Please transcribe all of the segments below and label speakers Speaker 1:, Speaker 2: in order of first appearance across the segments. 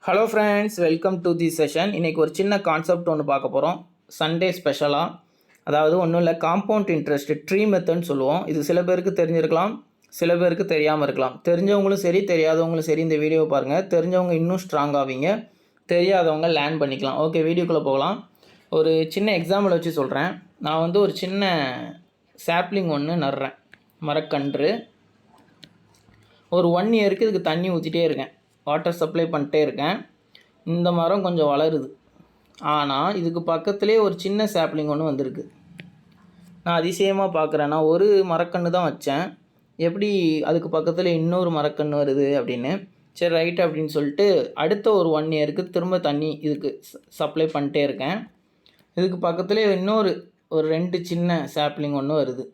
Speaker 1: Hello friends, welcome to the session. இன்றைக்கி ஒரு சின்ன கான்செப்ட் ஒன்று பார்க்க போகிறோம். சண்டே ஸ்பெஷலாக, அதாவது ஒன்றும் இல்லை, காம்பவுண்ட் இன்ட்ரெஸ்ட் ட்ரீ மெத்தட்னு சொல்லுவோம். இது சில பேருக்கு தெரிஞ்சிருக்கலாம், சில பேருக்கு தெரியாமல் இருக்கலாம். தெரிஞ்சவங்களும் சரி, தெரியாதவங்களும் சரி இந்த வீடியோவை பாருங்கள். தெரிஞ்சவங்க இன்னும் ஸ்ட்ராங் ஆவீங்க, தெரியாதவங்க லேர்ன் பண்ணிக்கலாம். ஓகே, வீடியோக்குள்ளே போகலாம். ஒரு சின்ன எக்ஸாம்பிள் வச்சு சொல்கிறேன். நான் ஒரு சின்ன சாப்ளிங் ஒன்று நடுறேன், மரக்கன்று. ஒரு 1 இயருக்கு இதுக்கு தண்ணி ஊற்றிட்டே இருக்கேன், வாட்டர் சப்ளை பண்ணிட்டே இருக்கேன். இந்த மரம் கொஞ்சம் வளருது. ஆனால் இதுக்கு பக்கத்துலேயே ஒரு சின்ன சாப்ளிங் ஒன்று வந்திருக்கு. நான் அதிசயமாக பார்க்குறேன். நான் ஒரு மரக்கன்று தான் வச்சேன், எப்படி அதுக்கு பக்கத்தில் இன்னொரு மரக்கன்று வருது அப்படின்னு. சரி, ரைட் அப்படின்னு சொல்லிட்டு அடுத்த ஒரு 1 இயருக்கு திரும்ப தண்ணி இதுக்கு சப்ளை பண்ணிட்டே இருக்கேன். இதுக்கு பக்கத்துலேயே இன்னொரு 2 சின்ன சாப்ளிங் ஒன்று வருது.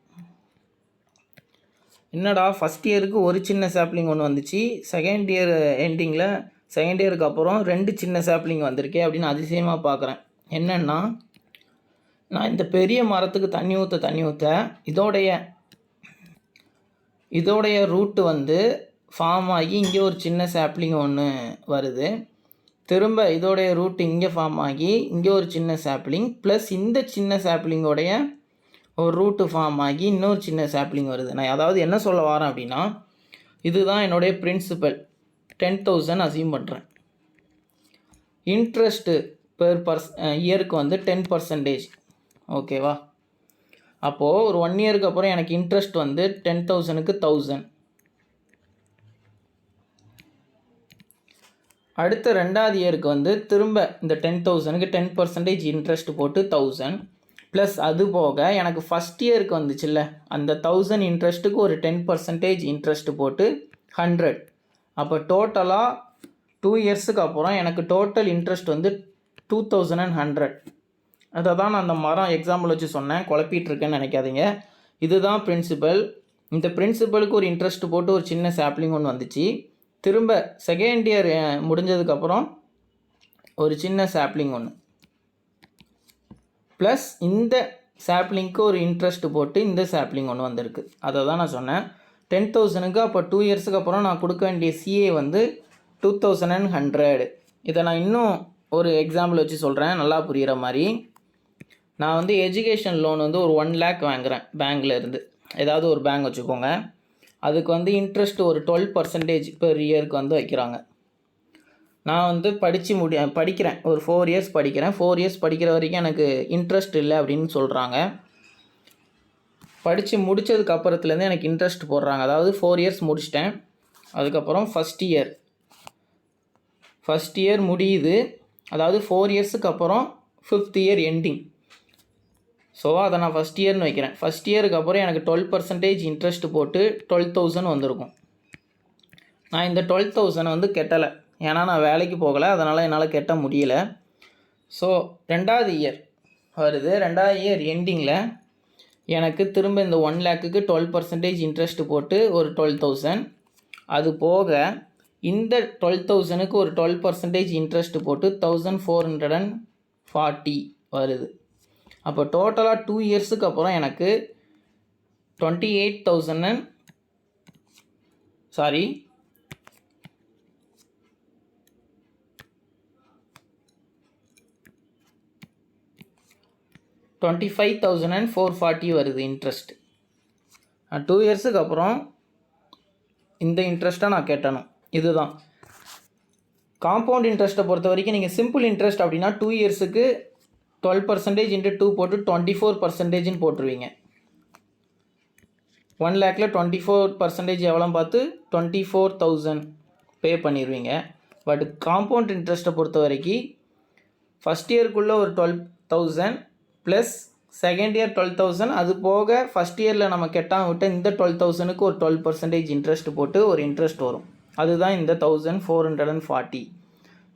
Speaker 1: என்னடா, ஃபஸ்ட் இயருக்கு ஒரு சின்ன சாப்ளிங் ஒன்று வந்துச்சு, செகண்ட் இயர் எண்டிங்கில் செகண்ட் இயருக்கு அப்புறம் 2 சின்ன சாப்ளிங் வந்திருக்கே அப்படின்னு அதிசயமாக பார்க்குறேன். என்னென்னா, நான் இந்த பெரிய மரத்துக்கு தண்ணி ஊற்ற இதோடைய ரூட்டு ஃபார்ம் ஆகி இங்கே ஒரு சின்ன சாப்ளிங் ஒன்று வருது. திரும்ப இதோடைய ரூட் இங்கே ஃபார்ம் ஆகி இங்கே ஒரு சின்ன சாப்ளிங், ப்ளஸ் இந்த சின்ன சாப்ளிங்கோடைய ஒரு ரூட்டு ஃபார்ம் ஆகி இன்னொரு சின்ன சாப்ளிங் வருது. நான் அதாவது என்ன சொல்ல வரேன் அப்படின்னா, இதுதான் என்னுடைய பிரின்சிபல். 10,000 அசீவ் பண்ணுறேன். இன்ட்ரெஸ்ட்டு பெர் இயருக்கு 10%. ஓகேவா? அப்போது ஒரு 1 இயருக்கு அப்புறம் எனக்கு இன்ட்ரெஸ்ட் 10,000க்கு 1000. அடுத்த 2வது இயருக்கு திரும்ப இந்த 10,000க்கு 10% இன்ட்ரெஸ்ட் போட்டு 1000, ப்ளஸ் அது போக எனக்கு ஃபஸ்ட் இயருக்கு வந்துச்சுல்ல, அந்த 1000 இன்ட்ரெஸ்ட்டுக்கு ஒரு 10% இன்ட்ரெஸ்ட்டு போட்டு 100. அப்போ டோட்டலாக 2 இயர்ஸுக்கு அப்புறம் எனக்கு டோட்டல் இன்ட்ரெஸ்ட் 2100. அதை தான் நான் அந்த மரம் எக்ஸாம்பிள் வச்சு சொன்னேன், குழப்பிகிட்ருக்கேன்னு நினைக்காதீங்க. இதுதான் பிரின்சிபல். இந்த பிரின்சிபலுக்கு ஒரு இன்ட்ரெஸ்ட் போட்டு ஒரு சின்ன சாப்ளிங் ஒன்று வந்துச்சு. திரும்ப செகண்ட் இயர் முடிஞ்சதுக்கப்புறம் ஒரு சின்ன சாப்ளிங் ஒன்று, ப்ளஸ் இந்த சாப்ளிங்க்கு ஒரு இன்ட்ரெஸ்ட் போட்டு இந்த சாப்ளிங் ஒன்று வந்திருக்கு. அதை தான் நான் சொன்னேன் 10,000க்கு. அப்போ 2 இயர்ஸுக்கு அப்புறம் நான் கொடுக்க வேண்டிய சிஏ 2100. இதை நான் இன்னும் ஒரு எக்ஸாம்பிள் வச்சு சொல்கிறேன், நல்லா புரிகிற மாதிரி. நான் எஜுகேஷன் லோன் ஒரு 1 lakh வாங்குகிறேன் பேங்க்கில் இருந்து. ஏதாவது ஒரு பேங்க் வச்சுக்கோங்க. அதுக்கு இன்ட்ரெஸ்ட் ஒரு 12% பெர் இயருக்கு வைக்கிறாங்க. நான் படிக்கிறேன், ஒரு 4 இயர்ஸ் படிக்கிறேன். 4 இயர்ஸ் படிக்கிற வரைக்கும் எனக்கு இன்ட்ரெஸ்ட் இல்லை அப்படின்னு சொல்கிறாங்க. படித்து முடித்ததுக்கு அப்புறத்துலேருந்து எனக்கு இன்ட்ரெஸ்ட் போடுறாங்க. அதாவது 4 இயர்ஸ் முடிச்சிட்டேன், அதுக்கப்புறம் ஃபஸ்ட் இயர் முடியுது. அதாவது 4 இயர்ஸுக்கு அப்புறம் 5th இயர் எண்டிங். ஸோ அதை நான் ஃபஸ்ட் இயர்னு வைக்கிறேன். ஃபஸ்ட் இயருக்கு அப்புறம் எனக்கு 12% இன்ட்ரெஸ்ட் போட்டு 12,000 வந்திருக்கும். நான் இந்த 12,000 கெட்டலை, ஏன்னா நான் வேலைக்கு போகலை, அதனால் என்னால் கட்ட முடியல. ஸோ 2வது இயர் வருது. 2வது இயர் எண்டிங்கில் எனக்கு திரும்ப இந்த 1 lakhக்கு 12% இன்ட்ரெஸ்ட் போட்டு ஒரு 12,000. அது போக இந்த 12,000க்கு ஒரு 12% இன்ட்ரெஸ்ட் போட்டு 1,440 வருது. அப்போ டோட்டலாக 2 இயர்ஸுக்கு அப்புறம் எனக்கு 28,000 25,440 வருது இன்ட்ரெஸ்ட். 2 இயர்ஸுக்கு அப்புறம் இந்த இன்ட்ரெஸ்ட்டை நான் கட்டணும். இதுதான் காம்பவுண்ட் இன்ட்ரெஸ்ட்டை பொறுத்த வரைக்கும். நீங்கள் சிம்பிள் இன்ட்ரெஸ்ட் அப்படின்னா 2 இயர்ஸுக்கு 12% இன்ட்டு 2 போட்டு 24% போட்டுருவீங்க. 1 lakhல 24% எவ்வளோ பார்த்து 24,000 பே பண்ணிடுவீங்க. பட் காம்பவுண்ட் இன்ட்ரெஸ்ட்டை பொறுத்த வரைக்கும் ஃபஸ்ட் இயருக்குள்ளே ஒரு 12,000 ப்ளஸ் செகண்ட் இயர் 12,000, அது போக ஃபஸ்ட் இயரில் நம்ம கெட்டாமல் விட்ட இந்த 12,000க்கு ஒரு 12% இன்ட்ரெஸ்ட் போட்டு ஒரு இன்ட்ரெஸ்ட் வரும். அதுதான் இந்த 1,440.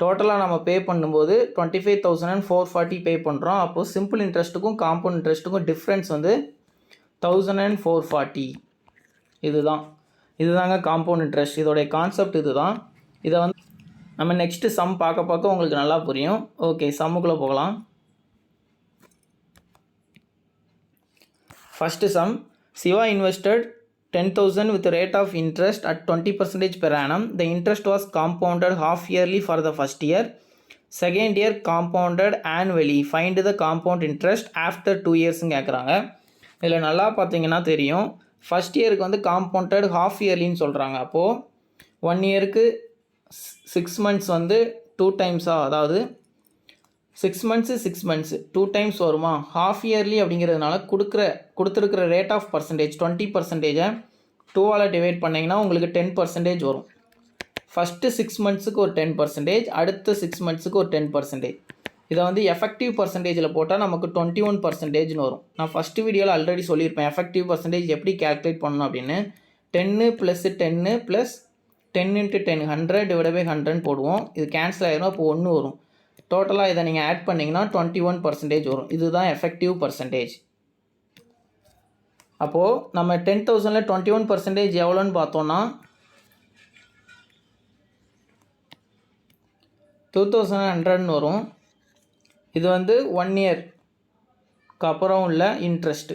Speaker 1: டோட்டலாக நம்ம பே பண்ணும்போது 25,440 பே பண்ணுறோம். அப்போது சிம்பிள் இன்ட்ரெஸ்ட்டுக்கும் காம்பவுண்ட் இன்ட்ரெஸ்ட்டுக்கும் டிஃப்ரென்ஸ் 1,440. இதுதாங்க காம்பவுண்ட் இன்ட்ரெஸ்ட். இதோடைய கான்செப்ட் இதுதான். இதை நம்ம நெக்ஸ்ட்டு சம் பார்க்க உங்களுக்கு நல்லா புரியும். ஓகே, சம்முக்குள்ளே போகலாம். First sum, Siva invested 10,000 with rate of interest at 20% per annum. The interest was compounded half yearly for the first year. Second year compounded annually. Find the compound interest after 2 years கேட்குறாங்க. இதில் நல்லா பார்த்தீங்கன்னா தெரியும், first இயருக்கு வந்து compounded half இயர்லின்னு சொல்கிறாங்க. அப்போது 1 இயருக்கு 6 months வந்து 2 times-ஆ, அதாவது 6 months 2 times வருமா? ஹாஃப் இயர்லி அப்படிங்கிறதுனால கொடுத்துருக்கிற ரேட் ஆஃப் பர்சன்டேஜ் 20%-ஐ 2ஆல் டிவைட் பண்ணிங்கன்னா உங்களுக்கு 10% வரும். ஃபஸ்ட்டு 6 months-க்கு ஒரு 10%, அடுத்த 6 months-க்கு ஒரு 10%. இதை வந்து எஃபெக்டிவ் பர்சன்டேஜில் போட்டால் நமக்கு 21%ன்னு வரும். நான் ஃபஸ்ட்டு வீடியோவில் ஆல்ரெடி சொல்லியிருப்பேன் எஃபெக்டிவ் பர்சன்டேஜ் எப்படி கேல்குலேட் பண்ணணும் அப்படின்னு. 10 + 10 + 10 × 10 100 / 100 போடுவோம். இது கேன்சல் ஆகிடும், அப்போ 1 வரும். டோட்டலாக இதை நீங்கள் ஆட் பண்ணிங்கன்னா 21% வரும். இதுதான் எஃபெக்டிவ் பர்சன்டேஜ். அப்போது நம்ம 10,000-ல் 21% எவ்வளோன்னு பார்த்தோன்னா 2,100ன்னு வரும். இது வந்து 1 இயர்க்கு அப்புறம் உள்ள இன்ட்ரெஸ்ட்டு.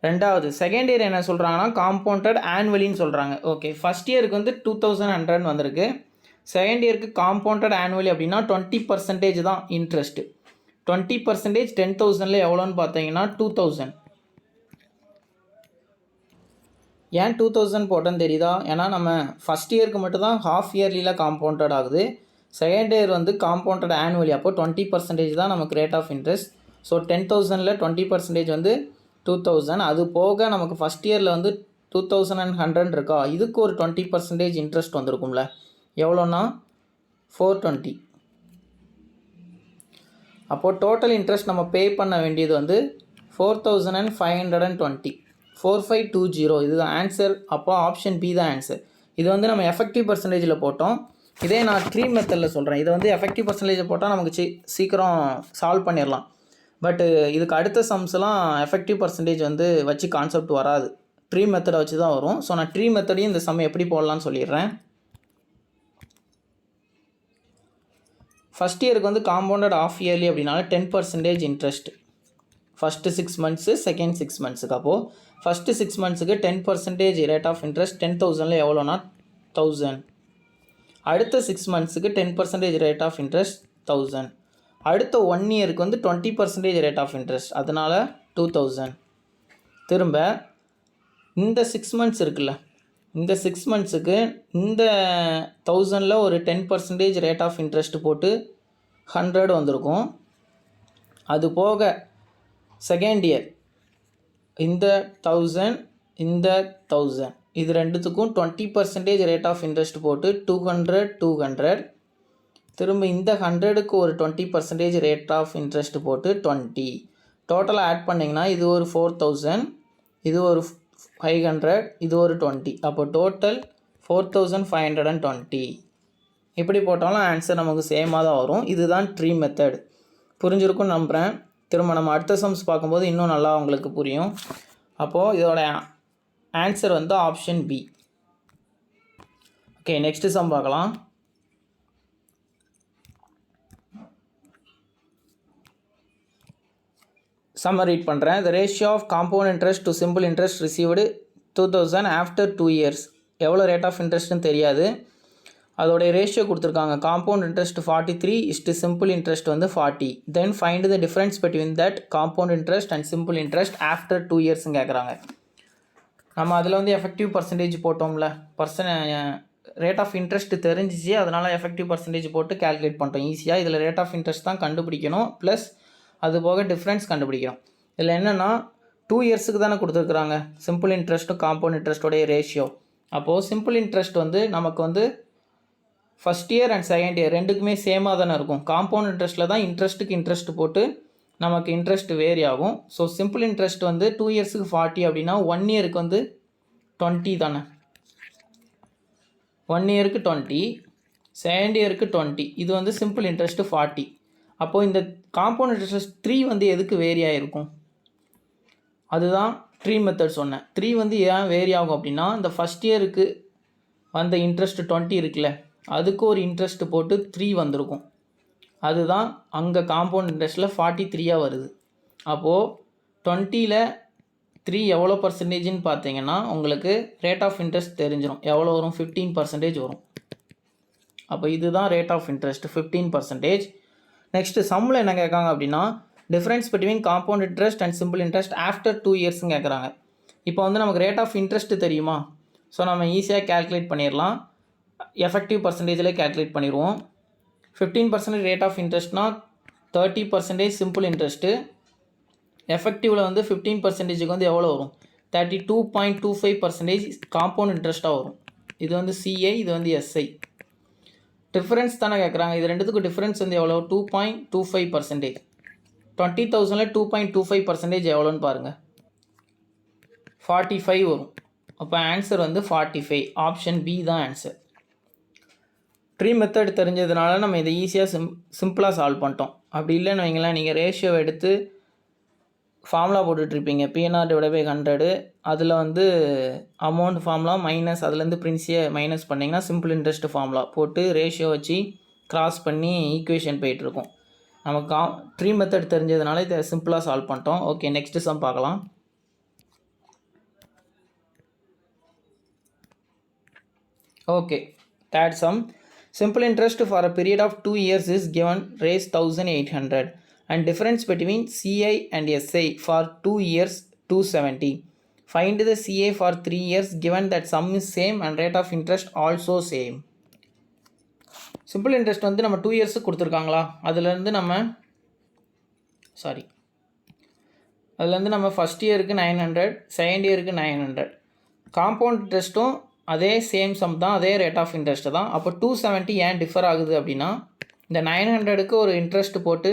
Speaker 1: ரெண்டாவது செகண்ட் இயர் என்ன சொல்கிறாங்கன்னா காம்பவுண்டட் ஆனுவலின்னு சொல்கிறாங்க. ஓகே, ஃபஸ்ட் இயருக்கு வந்து 2,100 வந்திருக்கு. செகண்ட் இயருக்கு காம்பவுண்டட் ஆனுவலி அப்படின்னா 20% தான் இன்ட்ரெஸ்ட்டு. 20% 10,000-ல் எவ்வளோன்னு பார்த்தீங்கன்னா 2,000. ஏன் 2,000 போட்டோன்னு தெரியுதா? ஏன்னா நம்ம ஃபஸ்ட் இயருக்கு மட்டும்தான் ஹாஃப் இயர்லியில் காம்பவுண்டட் ஆகுது. செகண்ட் இயர் வந்து காம்பவுண்டட் ஆனுவலி, அப்போ 20% தான் நமக்கு ரேட் ஆஃப் இன்ட்ரெஸ்ட். ஸோ 10,000-ல் 20% வந்து 2,000. அது போக நமக்கு ஃபஸ்ட் இயரில் வந்து 2,100 இருக்கா, இதுக்கு ஒரு 20% இன்ட்ரெஸ்ட் வந்திருக்கும்ல. எவ்வளோன்னா 420. அப்போது டோட்டல் இன்ட்ரெஸ்ட் நம்ம பே பண்ண வேண்டியது வந்து 4,520. 4520 இதுதான் ஆன்சர். அப்போ ஆப்ஷன் பி தான் ஆன்சர். இது வந்து நம்ம எஃபெக்டிவ் பர்சன்டேஜில் போட்டோம். இதே நான் ட்ரீ மெத்தடில் சொல்கிறேன். இதை வந்து எஃபெக்டிவ் பர்சன்டேஜ் போட்டால் நமக்கு சீக்கிரம் சால்வ் பண்ணிடலாம். பட்டு இதுக்கு அடுத்த சம்ஸ்லாம் எஃபெக்டிவ் பர்சன்டேஜ் வந்து வச்சு கான்செப்ட் வராது, ட்ரீ மெத்தடை வச்சு தான் வரும். ஸோ நான் ட்ரீ மெத்தடையும் இந்த சம் எப்படி போடலான்னு சொல்லிடுறேன். ஃபஸ்ட் இயருக்கு வந்து காம்பவுண்டட் ஆஃப் இயர்லி அப்படின்னால 10% இன்ட்ரெஸ்ட் ஃபஸ்ட்டு 6 months, செகண்ட் 6 months-க்கு. அப்போது ஃபஸ்ட்டு 6 months-க்கு 10% ரேட் ஆஃப் இன்ட்ரெஸ்ட் 10,000-ல் எவ்வளோனா 1,000. அடுத்த 6 months-க்கு 10% ரேட் ஆஃப் இன்ட்ரெஸ்ட் 1,000. அடுத்த 1 இயருக்கு வந்து 20% ரேட் ஆஃப் இன்ட்ரெஸ்ட், அதனால் 2,000. திரும்ப இந்த 6 months இருக்குல்ல, இந்த 6 months-க்கு இந்த 1,000-ல் ஒரு 10% ரேட் ஆஃப் இன்ட்ரெஸ்ட் போட்டு 100 வந்திருக்கும். அது போக செகண்ட் இயர் இந்த 1,000 இந்த 1,000 இது ரெண்டுத்துக்கும் 20% ரேட் ஆஃப் இன்ட்ரெஸ்ட் போட்டு 200. திரும்ப இந்த 100க்கு ஒரு 20% ரேட் ஆஃப் இன்ட்ரெஸ்ட் போட்டு 20. டோட்டலாக ஆட் பண்ணிங்கன்னா இது ஒரு 4,000, இது ஒரு 500, இது ஒரு 20. அப்போ டோட்டல் 4,520. இப்படி போட்டாலும் ஆன்சர் நமக்கு சேமாக தான் வரும். இதுதான் ட்ரீ மெத்தட். புரிஞ்சிருக்கும்னு நம்புகிறேன். திரும்ப நம்ம அடுத்த சம்ஸ் பார்க்கும்போது இன்னும் நல்லா உங்களுக்கு புரியும். அப்போது இதோட ஆன்சர் வந்து option B. Okay, next sum பார்க்கலாம். சம் ரீட் பண்ணுறேன். The ratio of compound interest to simple interest received 2,000 after 2 years. எவ்வளோ ரேட் ஆஃப் இன்ட்ரெஸ்ட்னு தெரியாது, அதோடைய ரேஷியோ கொடுத்துருக்காங்க. Compound interest 43 is to simple interest வந்து 40. Then find the difference between that compound interest and simple interest after 2 yearsன்னு கேட்குறாங்க. நம்ம அதில் வந்து எஃபெக்டிவ் பர்சன்டேஜ் போட்டோம்ல, ரேட் ஆஃப் இன்ட்ரெஸ்ட் தெரிஞ்சிச்சு, அதனால் எஃபெக்டிவ் பர்சன்டேஜ் போட்டு கேல்குலேட் பண்ணிட்டோம் ஈஸியாக. இதில் ரேட் ஆஃப் இன்ட்ரெஸ்ட் தான் கண்டுபிடிக்கணும், ப்ளஸ் அது போக டிஃப்ரென்ஸ் கண்டுபிடிக்கணும். இதில் என்னென்னா 2 yearsக்கு தானே கொடுத்துருக்குறாங்க சிம்பிள் இன்ட்ரெஸ்ட்டும் காம்பவுண்ட் இன்ட்ரெஸ்ட்டோடைய ரேஷியோ. அப்போது சிம்பிள் இன்ட்ரெஸ்ட் வந்து நமக்கு வந்து first year and second year ரெண்டுக்குமே சேமாக தானே இருக்கும். காம்பவுண்ட் இன்ட்ரெஸ்ட்டில் தான் இன்ட்ரெஸ்ட்டுக்கு இன்ட்ரெஸ்ட் போட்டு நமக்கு இன்ட்ரெஸ்ட் வேரி ஆகும். ஸோ சிம்பிள் இன்ட்ரெஸ்ட் வந்து 2 yearsக்கு 40 அப்படின்னா 1 yearக்கு வந்து 20 தானே. 1 yearக்கு 20, செகண்ட் இயருக்கு 20. இது வந்து சிம்பிள் இன்ட்ரெஸ்ட்டு 40. அப்போது இந்த காம்பவுண்ட் இன்ட்ரெஸ்ட் 3 வந்து எதுக்கு வேரி ஆகிருக்கும், அதுதான் ட்ரீ மெத்தட் சொன்னேன். 3 வந்து ஏன் வேரி ஆகும் அப்படின்னா, இந்த ஃபஸ்ட் இயருக்கு வந்த இன்ட்ரெஸ்ட் 20 இருக்குல்ல, அதுக்கு ஒரு இன்ட்ரெஸ்ட் போட்டு 3 வந்திருக்கும். அதுதான் அங்கே காம்பவுண்ட் இன்ட்ரெஸ்ட்டில் 43 வருது. அப்போது 20ல் 3 எவ்வளோ பர்சன்டேஜ்னு பார்த்தீங்கன்னா உங்களுக்கு ரேட் ஆஃப் இன்ட்ரெஸ்ட் தெரிஞ்சிடும். எவ்வளோ வரும்? 15% வரும். அப்போ இதுதான் ரேட் ஆஃப் இன்ட்ரெஸ்ட் 15%. நெக்ஸ்ட்டு சம்மில் என்ன கேட்காங்க அப்படின்னா difference between compound interest and simple interest after 2 இயர்ஸ்னு கேட்குறாங்க. இப்போ வந்து நமக்கு ரேட் ஆஃப் இன்ட்ரெஸ்ட் தெரியுமா? ஸோ நம்ம ஈஸியாக கேல்குலேட் பண்ணிடலாம். எஃபெக்டிவ் பர்சன்டேஜில் கேல்குலேட் பண்ணிடுவோம். 15% ரேட் ஆஃப் இன்ட்ரெஸ்ட்னா 30% சிம்பிள் இன்ட்ரெஸ்ட்டு. எஃபெக்டிவில் வந்து 15%க்கு வந்து எவ்வளோ வரும்? 32.25% காம்பவுண்ட் இன்ட்ரெஸ்ட்டாக வரும். இது வந்து சிஐ, இது வந்து எஸ்ஐ. டிஃப்ரென்ஸ் தானே கேட்குறாங்க. இது ரெண்டுத்துக்கும் டிஃப்ரென்ஸ் வந்து எவ்வளோ? 2.25%. 20,000ல் 2.25% எவ்வளோன்னு பாருங்கள். 45 வரும். அப்போ ஆன்சர் வந்து 45. ஆப்ஷன் பி தான் ஆன்சர். ட்ரீ மெத்தட் தெரிஞ்சதுனால நம்ம இதை ஈஸியாக சிம்பிளாக சால்வ் பண்ணிட்டோம். அப்படி இல்லைன்னு வைங்களேன், நீங்கள் ரேஷியோவை எடுத்து ஃபார்முலா போட்டுட்ருப்பீங்க. P0/100. அதில் வந்து அமௌண்ட் ஃபார்முலா மைனஸ் அதுலேருந்து பிரின்சியை மைனஸ் பண்ணிங்கன்னா சிம்பிள் இன்ட்ரெஸ்ட் ஃபார்முலா போட்டு ரேஷியோ வச்சு கிராஸ் பண்ணி ஈக்குவேஷன் போயிட்டுருக்கோம். நமக்கு ட்ரீ மெத்தட் தெரிஞ்சதுனால இதை சிம்பிளாக சால்வ் பண்ணிட்டோம். ஓகே, நெக்ஸ்ட்டு சம் பார்க்கலாம். Okay, third sum. Simple interest for a period of 2 years is given raise 1800 and difference between CI and SI for 2 years 270. Find the CA for 3 years given that sum is same and rate of interest also same. Simple interest வந்து நம்ம 2 இயர்ஸுக்கு கொடுத்துருக்காங்களா, அதுலேருந்து நம்ம first இயருக்கு 900, second இயருக்கு 900. Compound இன்ட்ரெஸ்ட்டும் அதே same some தான், அதே ரேட் ஆஃப் இன்ட்ரெஸ்ட்டு தான். அப்போ 270 ஏன் டிஃபர் ஆகுது அப்படின்னா இந்த 900க்கு ஒரு இன்ட்ரெஸ்ட் போட்டு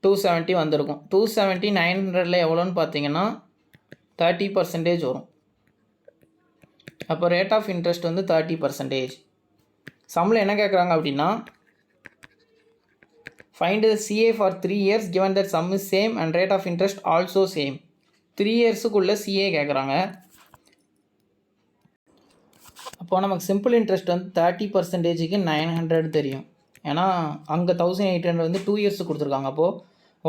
Speaker 1: 270 வந்திருக்கும். 270 900ல் எவ்வளோன்னு பார்த்தீங்கன்னா 30% வரும். அப்போ ரேட் ஆஃப் இன்ட்ரெஸ்ட் வந்து 30%. சம்மில் என்ன கேட்குறாங்க அப்படின்னா find the CA for 3 years given that sum is same and rate of interest also same. 3 இயர்ஸுக்குள்ளே CA கேட்குறாங்க. அப்போது நமக்கு சிம்பிள் இன்ட்ரெஸ்ட் வந்து 30%க்கு 900 தெரியும். ஏன்னா அங்கே 1800 வந்து 2 இயர்ஸுக்கு கொடுத்துருக்காங்க. அப்போது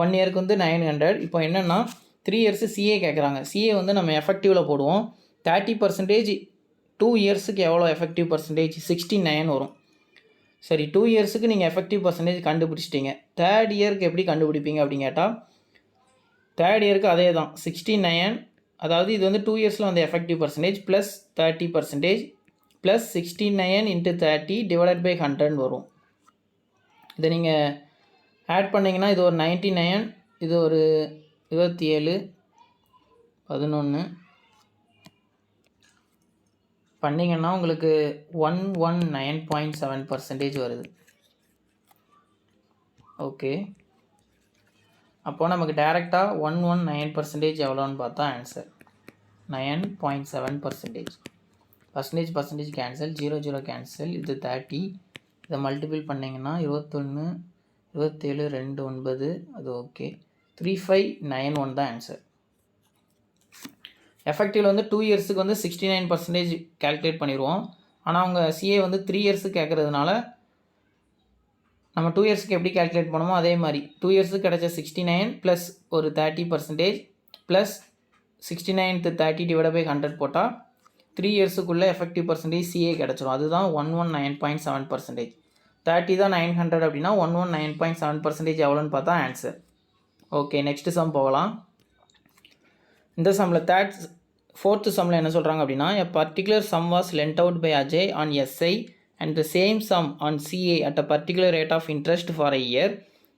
Speaker 1: 1 இயருக்கு வந்து 900. இப்போ என்னென்னா 3 இயர்ஸு சிஏ கேட்குறாங்க. சிஏ வந்து நம்ம எஃபெக்டிவில் போடுவோம். 30% 2 இயர்ஸுக்கு எவ்வளோ எஃபெக்டிவ் பர்சன்டேஜ்? 69 வரும். சரி, 2 இயர்ஸுக்கு நீங்கள் எஃபெக்டிவ் பர்சன்டேஜ் கண்டுபிடிச்சிட்டிங்க. தேர்ட் இயருக்கு எப்படி கண்டுபிடிப்பீங்க அப்படின்னு கேட்டால் தேர்ட் இயருக்கு அதே தான் 69. அதாவது இது வந்து 2 இயர்ஸில் வந்து effective percentage plus 30% plus 69 × 30 divided by 100 வரும். இதை நீங்கள் ஆட் பண்ணிங்கன்னா இது ஒரு 99, இது ஒரு 27, 11 பண்ணிங்கன்னா உங்களுக்கு 119.7% வருது. ஓகே, அப்போது நமக்கு டேரெக்டாக 119% எவ்வளோன்னு பார்த்தா ஆன்சர் 9.7%. பர்சன்டேஜ் கேன்சல், 0 0 கேன்சல், இது 30. இதை மல்டிபிள் பண்ணிங்கன்னா 21, 27, 2, 9, அது ஓகே. 3591 தான் ஆன்சர். எஃபெக்டிவில் வந்து 2 இயர்ஸுக்கு வந்து 69% கேல்குலேட் பண்ணிடுவோம். ஆனால் அவங்க சிஏ வந்து 3 இயர்ஸுக்கு கேட்குறதுனால நம்ம 2 இயர்ஸுக்கு எப்படி கேல்குலேட் பண்ணுமோ அதே மாதிரி 2 இயர்ஸுக்கு கிடச்ச 69 ப்ளஸ் ஒரு 30% ப்ளஸ் 69 × 30 டிவைட் பை 100 போட்டால் 3 இயர்ஸுக்குள்ளே எஃபெக்டிவ் பர்சன்டேஜ் சிஏ கிடச்சிரும். அதுதான் 119.7%. 30 தான் 900 அப்படின்னா 119.7% எவ்வளோன்னு பார்த்தா ஆன்சர். ஓகே, நெக்ஸ்ட் சம் போகலாம். இந்த சம்மில் ஃபோர்த்து சம்மில் என்ன சொல்கிறாங்க அப்படின்னா a particular sum was lent out by Ajay on SI and the same sum on CA at a particular rate of interest for a year.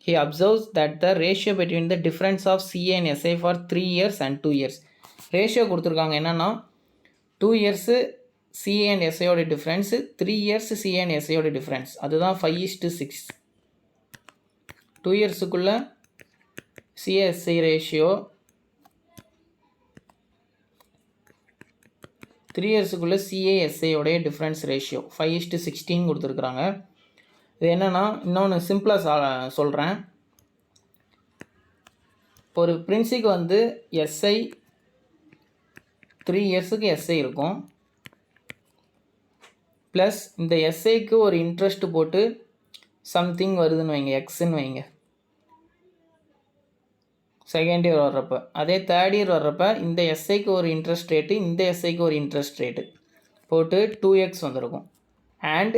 Speaker 1: He observes that the ratio between the difference of CA and SI for 3 years and 2 years. Ratio கொடுத்துருக்காங்க என்னென்னா 2 years CA and எஸ்ஐயோட difference, 3 years CA and எஸ்ஐயோட difference. அதுதான் 5:6. 2 இயர்ஸுக்குள்ளே CA SI ratio, 3 இயர்ஸுக்குள்ளே சிஏஎஸ்ஐயோடைய difference ratio 5:16 கொடுத்துருக்குறாங்க. இது என்னென்னா இன்னொன்று சிம்பிளாக சொல்கிறேன். இப்போ ஒரு பிரின்ஸுக்கு வந்து எஸ்ஐ 3 இயர்ஸுக்கு எஸ்ஐ இருக்கும். ப்ளஸ் இந்த எஸ்ஐக்கு ஒரு இன்ட்ரெஸ்ட் போட்டு சம்திங் வருதுன்னு வைங்க, எக்ஸ்ன்னு வைங்க. செகண்ட் இயர் வர்றப்போ. அதே தேர்ட் இயர் வர்றப்போ இந்த எஸ்ஐக்கு ஒரு இன்ட்ரெஸ்ட் ரேட்டு, இந்த எஸ்ஐக்கு ஒரு இன்ட்ரெஸ்ட் ரேட்டு போட்டு 2x வந்திருக்கும். அண்ட்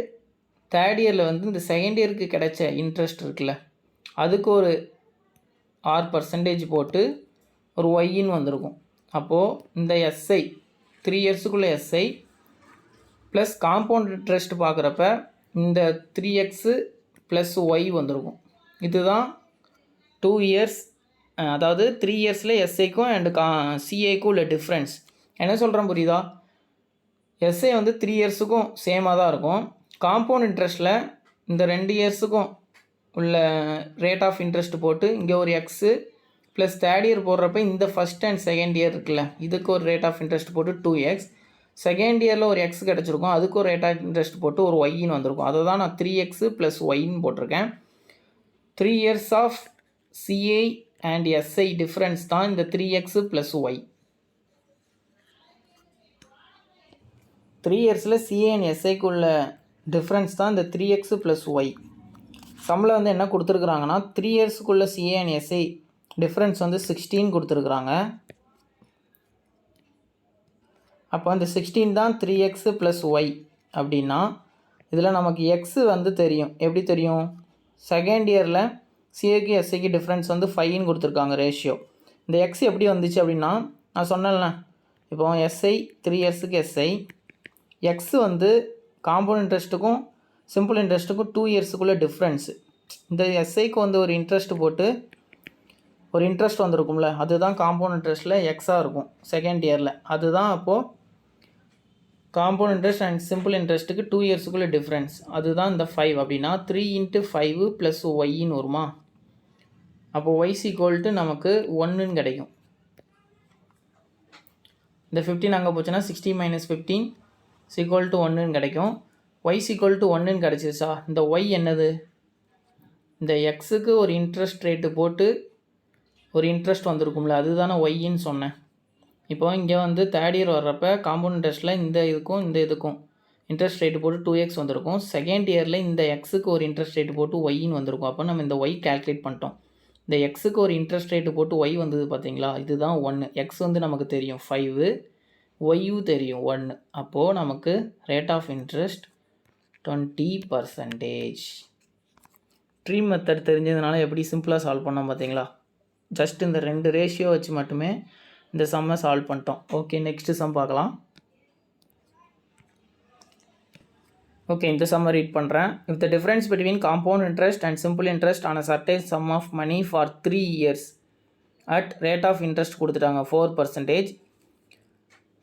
Speaker 1: தேர்ட் இயரில் வந்து இந்த செகண்ட் இயருக்கு கிடைச்ச இன்ட்ரெஸ்ட் இருக்குல்ல, அதுக்கு ஒரு R% போட்டு ஒரு ஒய்ன்னு வந்திருக்கும். அப்போது இந்த எஸ்ஐ 3 இயர்ஸுக்குள்ளே எஸ்ஐ ப்ளஸ் காம்பவுண்ட் இன்ட்ரெஸ்ட் பார்க்குறப்ப இந்த 3x ப்ளஸ் ஒய் வந்திருக்கும். இதுதான் 2 இயர்ஸ், அதாவது 3 இயர்ஸில் எஸ்ஐக்கும் அண்டு சிஏக்கும் உள்ள டிஃப்ரென்ஸ். என்ன சொல்கிறேன் புரியுதா? எஸ்ஐ வந்து 3 இயர்ஸுக்கும் சேமாக தான் இருக்கும். காம்பவுண்ட் இன்ட்ரெஸ்ட்டில் இந்த 2 இயர்ஸுக்கும் உள்ள ரேட் ஆஃப் இன்ட்ரெஸ்ட் போட்டு இங்கே ஒரு எக்ஸு ப்ளஸ் தேர்ட் இயர் போடுறப்ப இந்த ஃபஸ்ட் அண்ட் செகண்ட் இயர் இருக்குல்ல, இதுக்கு ஒரு ரேட் ஆஃப் இன்ட்ரெஸ்ட் போட்டு 2x, செகண்ட் இயரில் ஒரு எக்ஸ் கிடச்சிருக்கும், அதுக்கு ஒரு ரேட் ஆஃப் இன்ட்ரெஸ்ட் போட்டு ஒரு ஒய்ன்னு வந்திருக்கும். அதை தான் நான் 3x ப்ளஸ் ஒய்ன்னு போட்டிருக்கேன். 3 years of CA and SI difference தான் இந்த 3x ப்ளஸ் ஒய். 3 இயர்ஸில் சிஏ அண்ட் எஸ்ஐக்கு உள்ள டிஃப்ரென்ஸ் தான் இந்த 3x ப்ளஸ் ஒய். சம்மில் வந்து என்ன கொடுத்துருக்குறாங்கன்னா 3 இயர்ஸுக்குள்ளே சிஏ அண்ட் எஸ்ஐ டிஃப்ரென்ஸ் வந்து 16 கொடுத்துருக்குறாங்க. அப்போ அந்த 16 தான் 3x ப்ளஸ் ஒய் அப்படின்னா இதில் நமக்கு எக்ஸு வந்து தெரியும். எப்படி தெரியும்? செகண்ட் இயரில் சிஏக்கு எஸ்ஐக்கு டிஃப்ரென்ஸ் வந்து 5ன்னு கொடுத்துருக்காங்க ரேஷியோ. இந்த எக்ஸ் எப்படி வந்துச்சு அப்படின்னா, நான் சொன்னேன்ல, இப்போ எஸ்ஐ 3 இயர்ஸுக்கு எஸ்ஐ, எக்ஸு வந்து காம்பவுண்ட் இன்ட்ரெஸ்ட்டுக்கும் சிம்பிள் இன்ட்ரெஸ்ட்டுக்கும் 2 இயர்ஸுக்குள்ளே டிஃப்ரென்ஸு. இந்த எஸ்ஐக்கு வந்து ஒரு இன்ட்ரெஸ்ட் போட்டு ஒரு இன்ட்ரெஸ்ட் வந்திருக்கும்ல, அதுதான் காம்பவுண்ட் இன்ட்ரெஸ்ட்டில் எக்ஸாக இருக்கும் செகண்ட் இயரில். அதுதான் அப்போது காம்பவுண்ட் இன்ட்ரெஸ்ட் அண்ட் சிம்பிள் இன்ட்ரெஸ்ட்டுக்கு 2 இயர்ஸுக்குள்ளே டிஃப்ரென்ஸ். அதுதான் இந்த 5 அப்படின்னா 3 × 5 ப்ளஸ் ஒய்ன்னு வருமா? அப்போ ஒய்ஸ் ஈக்குவல் டு நமக்கு 1ன்னு கிடைக்கும். இந்த 15 அங்கே போச்சுன்னா 60 - 15 ஈக்குவல் டு 1ன்னு கிடைக்கும். ஒய்ஸ் ஈக்குவல் டு 1ன்னு கிடச்சிருச்சா? இந்த ஒய் என்னது? இந்த எக்ஸுக்கு ஒரு இன்ட்ரெஸ்ட் ரேட்டு போட்டு ஒரு இன்ட்ரெஸ்ட் வந்திருக்கும்ல, அதுதானே ஒய்ன்னு சொன்னேன். இப்போ இங்கே வந்து தேர்ட் இயர் வர்றப்போ காம்பவுண்ட் இன்ட்ரெஸ்ட்டில் இந்த இதுக்கும் இன்ட்ரெஸ்ட் ரேட்டு போட்டு 2x வந்திருக்கும். செகண்ட் இயரில் இந்த எக்ஸுக்கு ஒரு இன்ட்ரெஸ்ட் ரேட்டு போட்டு ஒய்ன்னு வந்திருக்கும். அப்போ நம்ம இந்த ஒய் கேல்குலேட் பண்ணிட்டோம். இந்த எக்ஸுக்கு ஒரு இன்ட்ரெஸ்ட் ரேட்டு போட்டு ஒய் வந்தது பார்த்தீங்களா? இதுதான் 1. எக்ஸ் வந்து நமக்கு தெரியும் 5, ஒய்யும் தெரியும் 1. அப்போது நமக்கு rate of interest 20%. Tree method தெரிஞ்சதுனால எப்படி சிம்பிளாக சால்வ் பண்ணோம் பார்த்தீங்களா? ஜஸ்ட் இந்த 2 ரேஷியோ வச்சு மட்டுமே இந்த சம்மை சால்வ் பண்ணிட்டோம். ஓகே, நெக்ஸ்ட்டு சம் பார்க்கலாம். ஓகே, இந்த சம்மை ரீட் பண்ணுறேன். If the difference between compound interest and simple interest on a certain sum of money for 3 years at rate of interest கொடுத்துட்டாங்க 4%.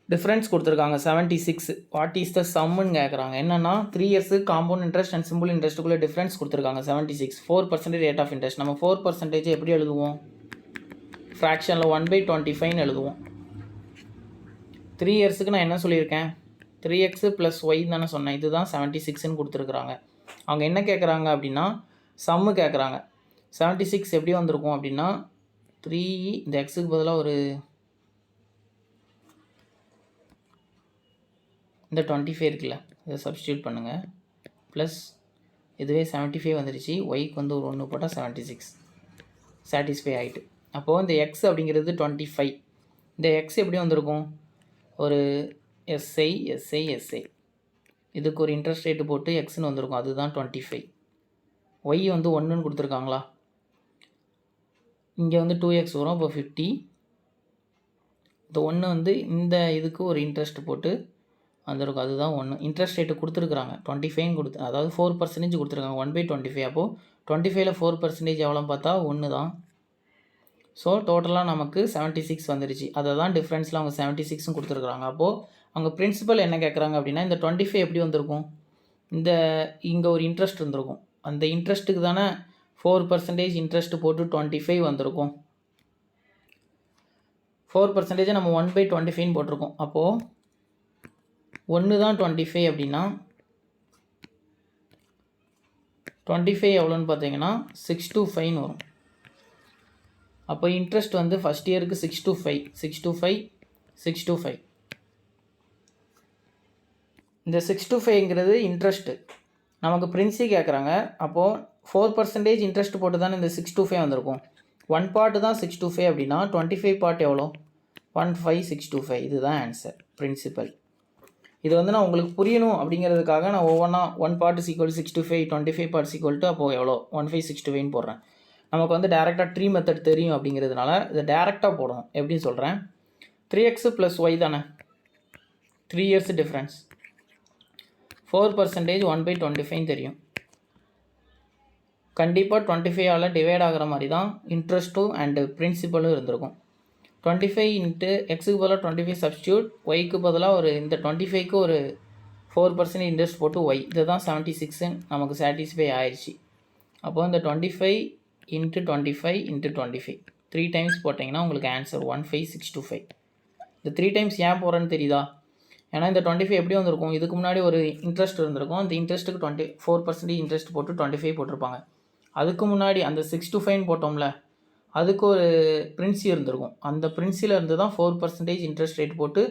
Speaker 1: டிஃப்ரென்ஸ் கொடுத்துருக்காங்க 76. வாட் இஸ் த சம்முன்னு கேட்குறாங்க. என்னென்னா 3 years compound interest and simple இன்ட்ரெஸ்ட்டுக்குள்ளே difference கொடுத்துருக்காங்க 76, 4% rate of interest. நம்ம 4% எப்படி எழுதுவோம்? ஃப்ராக்ஷனில் 1/25ன்னு எழுதுவோம். 3 இயர்ஸுக்கு நான் என்ன சொல்லியிருக்கேன்? 3x ப்ளஸ் ஒய் தானே சொன்னேன். இதுதான் 76ன்னு கொடுத்துருக்குறாங்க. அவங்க என்ன கேட்குறாங்க அப்படின்னா சம்மு கேட்குறாங்க. 76 எப்படி வந்திருக்கும் அப்படின்னா 3 இந்த எக்ஸுக்கு பதிலாக ஒரு இந்த 25 இருக்குல்ல, இதை சப்ஸ்டியூட் பண்ணுங்கள். ப்ளஸ் இதுவே 75 வந்துடுச்சு. ஒய்க்கு வந்து ஒரு 1 போட்டால் 76 சாட்டிஸ்ஃபை ஆகிட்டு. அப்போது இந்த எக்ஸ் அப்படிங்கிறது 25. இந்த எக்ஸ் எப்படி வந்திருக்கும்? ஒரு எஸ்ஐ இதுக்கு ஒரு இன்ட்ரெஸ்ட் ரேட்டு போட்டு எக்ஸ்ன்னு வந்திருக்கும், அதுதான் 25. ஒய் வந்து 1ன்னு கொடுத்துருக்காங்களா? இங்கே வந்து 2x வரும். இப்போ 50. இந்த 1 வந்து இந்த இதுக்கு ஒரு இன்ட்ரெஸ்ட் போட்டு வந்திருக்கும், அதுதான் 1. இன்ட்ரெஸ்ட் ரேட்டு கொடுத்துருக்குறாங்க 25 கொடுத்து, அதாவது 4% கொடுத்துருக்காங்க 1/25. அப்போது 25ல் 4% எவ்வளோன்னு பார்த்தா 1 தான். ஸோ டோட்டலாக நமக்கு 76 வந்துடுச்சு. அதை தான் டிஃப்ரென்ஸில் அவங்க 76ன்னு கொடுத்துருக்குறாங்க. அப்போது அவங்க பிரின்சிபல் என்ன கேட்குறாங்க அப்படின்னா இந்த 25 எப்படி வந்திருக்கும்? இந்த இங்கே ஒரு இன்ட்ரெஸ்ட் இருந்திருக்கும், அந்த இன்ட்ரெஸ்ட்டுக்கு தானே 4% இன்ட்ரெஸ்ட் போட்டு 25 வந்திருக்கும். 4% நம்ம 1/25ன்னு போட்டிருக்கோம். அப்போது 1 தான் 25 அப்படின்னா 25 எவ்வளோன்னு பார்த்தீங்கன்னா 625ன்னு வரும். அப்போ இன்ட்ரெஸ்ட் வந்து ஃபஸ்ட் இயருக்கு 625. இந்த 625ங்கிறது இன்ட்ரெஸ்ட்டு. நமக்கு பிரின்சி கேட்குறாங்க. அப்போது 4% இன்ட்ரெஸ்ட் போட்டு தானே இந்த 625 வந்திருக்கும். 1 பார்ட்டு தான் 625 அப்படின்னா 25 பார்ட் எவ்வளோ? 15625. இதுதான் ஆன்சர் பிரின்சிபல். இது வந்து நான் உங்களுக்கு புரியணும் அப்படிங்கிறதுக்காக நான் ஒவ்வொன்றா 1 part equal 625, 25 parts equal to அப்போது எவ்வளோ 15625 போடுறேன். நமக்கு வந்து டேரெக்டாக ட்ரீ மெத்தட் தெரியும் அப்படிங்கிறதுனால இதை டேரெக்டாக போடணும். எப்படின்னு சொல்கிறேன். 3x + y தானே, 3 இயர்ஸ் டிஃப்ரென்ஸ். 4% 1/25 தெரியும். கண்டிப்பாக 25ஆல் டிவைட் ஆகிற மாதிரி தான் இன்ட்ரெஸ்ட்டும் அண்டு பிரின்சிபலும் இருந்திருக்கும். 25 இன்ட்டு எக்ஸுக்கு பதிலாக 25 சப்ஸ்டியூட், ஒய்க்கு பதிலாக ஒரு இந்த 25க்கு ஒரு 4% இன்ட்ரெஸ்ட் போட்டு ஒய், இதை தான் 76 நமக்கு சாட்டிஸ்ஃபை ஆயிடுச்சு. அப்போது இந்த 25 இன்ட்டு 25 இன்ட்டு 25 3 டைம்ஸ் போட்டிங்கன்னா உங்களுக்கு ஆன்சர் 15625. இந்த 3 டைம்ஸ் ஏன் போகிறேன்னு தெரியுதா? ஏன்னா இந்த 25 எப்படி வந்திருக்கும், இதுக்கு முன்னாடி ஒரு இன்ட்ரெஸ்ட் இருந்திருக்கும், அந்த இன்ட்ரெஸ்ட்டுக்கு 4% இன்ட்ரெஸ்ட் போட்டு 25 போட்டிருப்பாங்க. அதுக்கு முன்னாடி அந்த 625 போட்டோம்ல, அதுக்கு ஒரு பிரின்சி இருந்திருக்கும். அந்த பிரின்சியில் இருந்து தான் 4% இன்ட்ரெஸ்ட் ரேட் போட்டு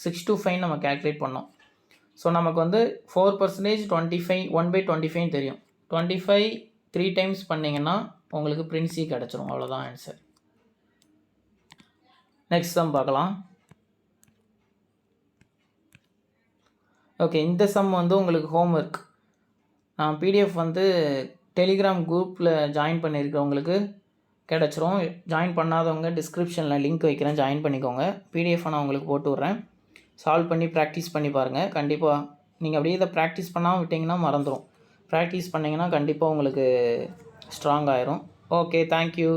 Speaker 1: 625 நம்ம கேல்குலேட் பண்ணோம். ஸோ நமக்கு வந்து 4% 25 1/25 தெரியும். 25 3 டைம்ஸ் பண்ணிங்கன்னா உங்களுக்கு பிரின்சி கிடச்சிரும். அவ்வளோதான் ஆன்சர். நெக்ஸ்ட் சம் பார்க்கலாம். ஓகே, இந்த சம் வந்து உங்களுக்கு ஹோம்ஒர்க். நான் பிடிஎஃப் வந்து டெலிகிராம் குரூப்பில் ஜாயின் பண்ணியிருக்கவங்களுக்கு கிடச்சிரும். ஜாயின் பண்ணாதவங்க டிஸ்கிரிப்ஷனில் லிங்க் வைக்கிறேன், ஜாயின் பண்ணிக்கோங்க. பிடிஎஃப் நான் உங்களுக்கு போட்டு விட்றேன். சால்வ் பண்ணி ப்ராக்டிஸ் பண்ணி பாருங்கள். கண்டிப்பாக நீங்கள் அப்படியே இதை ப்ராக்டிஸ் பண்ணாமல் விட்டிங்கன்னா மறந்துடும். ப்ராக்டிஸ் பண்ணிங்கன்னா கண்டிப்பாக உங்களுக்கு ஸ்ட்ராங் ஆயிரும். Okay, thank you.